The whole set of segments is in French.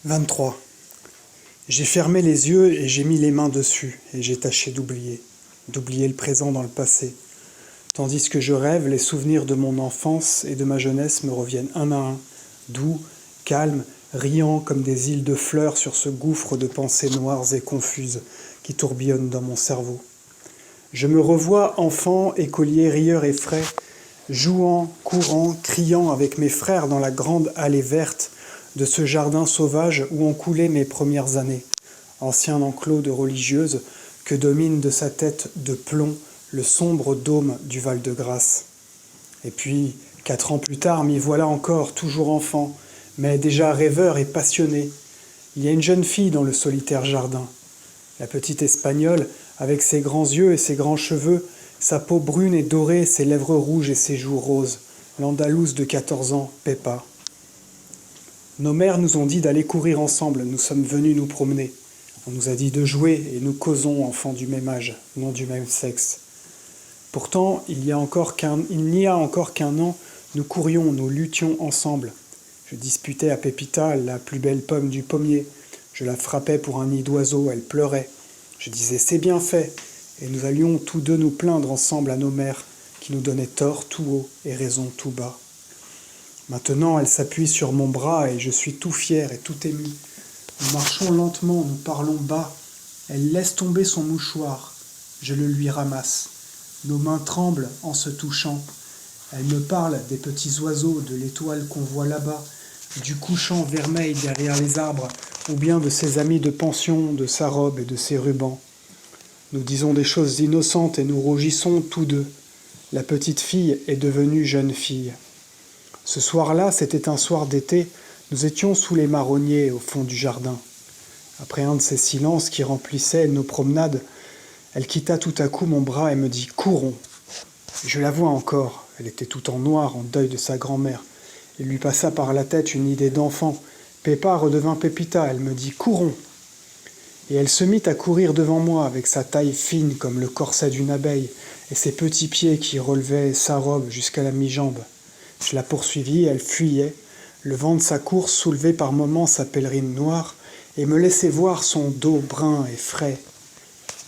23. J'ai fermé les yeux et j'ai mis les mains dessus, et j'ai tâché d'oublier le présent dans le passé. Tandis que je rêve, les souvenirs de mon enfance et de ma jeunesse me reviennent un à un, doux, calmes, riants comme des îles de fleurs sur ce gouffre de pensées noires et confuses qui tourbillonnent dans mon cerveau. Je me revois enfant, écolier, rieur et frais, jouant, courant, criant avec mes frères dans la grande allée verte de ce jardin sauvage où ont coulé mes premières années, ancien enclos de religieuses que domine de sa tête de plomb le sombre dôme du Val-de-Grâce. Et puis, 4 ans plus tard, m'y voilà encore, toujours enfant, mais déjà rêveur et passionné. Il y a une jeune fille dans le solitaire jardin. La petite Espagnole, avec ses grands yeux et ses grands cheveux, sa peau brune et dorée, ses lèvres rouges et ses joues roses, l'Andalouse de 14 ans, Pepa. Nos mères nous ont dit d'aller courir ensemble, nous sommes venus nous promener. On nous a dit de jouer et nous causons, enfants du même âge, non du même sexe. Pourtant, il n'y a encore qu'un an, nous courions, nous luttions ensemble. Je disputais à Pépita la plus belle pomme du pommier. Je la frappais pour un nid d'oiseau, elle pleurait. Je disais « c'est bien fait » et nous allions tous deux nous plaindre ensemble à nos mères qui nous donnaient tort tout haut et raison tout bas. Maintenant, elle s'appuie sur mon bras et je suis tout fier et tout ému. Nous marchons lentement, nous parlons bas. Elle laisse tomber son mouchoir. Je le lui ramasse. Nos mains tremblent en se touchant. Elle me parle des petits oiseaux, de l'étoile qu'on voit là-bas, du couchant vermeil derrière les arbres, ou bien de ses amis de pension, de sa robe et de ses rubans. Nous disons des choses innocentes et nous rougissons tous deux. La petite fille est devenue jeune fille. Ce soir-là, c'était un soir d'été, nous étions sous les marronniers au fond du jardin. Après un de ces silences qui remplissaient nos promenades, elle quitta tout à coup mon bras et me dit « Courons !» Je la vois encore, elle était tout en noir, en deuil de sa grand-mère. Il lui passa par la tête une idée d'enfant. Pépa redevint Pépita, elle me dit « Courons !» Et elle se mit à courir devant moi avec sa taille fine comme le corset d'une abeille et ses petits pieds qui relevaient sa robe jusqu'à la mi-jambe. Je la poursuivis, elle fuyait, le vent de sa course soulevait par moments sa pèlerine noire et me laissait voir son dos brun et frais.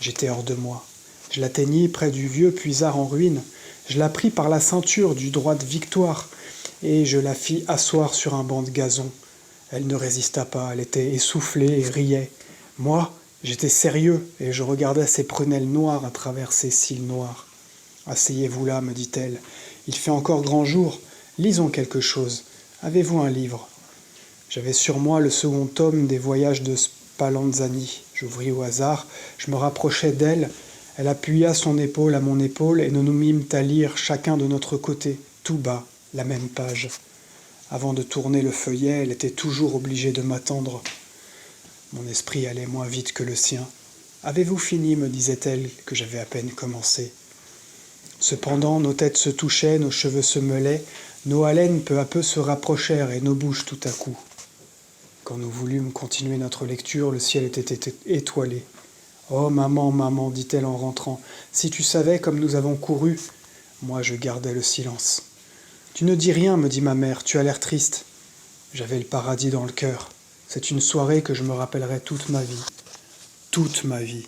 J'étais hors de moi. Je l'atteignis près du vieux puisard en ruine, je la pris par la ceinture du droit de victoire et je la fis asseoir sur un banc de gazon. Elle ne résista pas, elle était essoufflée et riait. Moi, j'étais sérieux et je regardais ses prunelles noires à travers ses cils noirs. « Asseyez-vous là, me dit-elle, il fait encore grand jour. Lisons quelque chose. Avez-vous un livre ?» J'avais sur moi le second tome des voyages de Spallanzani. J'ouvris au hasard, je me rapprochai d'elle. Elle appuya son épaule à mon épaule et nous nous mîmes à lire chacun de notre côté, tout bas, la même page. Avant de tourner le feuillet, elle était toujours obligée de m'attendre. Mon esprit allait moins vite que le sien. « Avez-vous fini ?» me disait-elle, que j'avais à peine commencé. Cependant, nos têtes se touchaient, nos cheveux se mêlaient, nos haleines peu à peu se rapprochèrent et nos bouches tout à coup. Quand nous voulûmes continuer notre lecture, le ciel était étoilé. « Oh, maman, maman, dit-elle en rentrant, si tu savais comme nous avons couru. » Moi, je gardais le silence. « Tu ne dis rien, me dit ma mère, tu as l'air triste. » J'avais le paradis dans le cœur. C'est une soirée que je me rappellerai toute ma vie. Toute ma vie.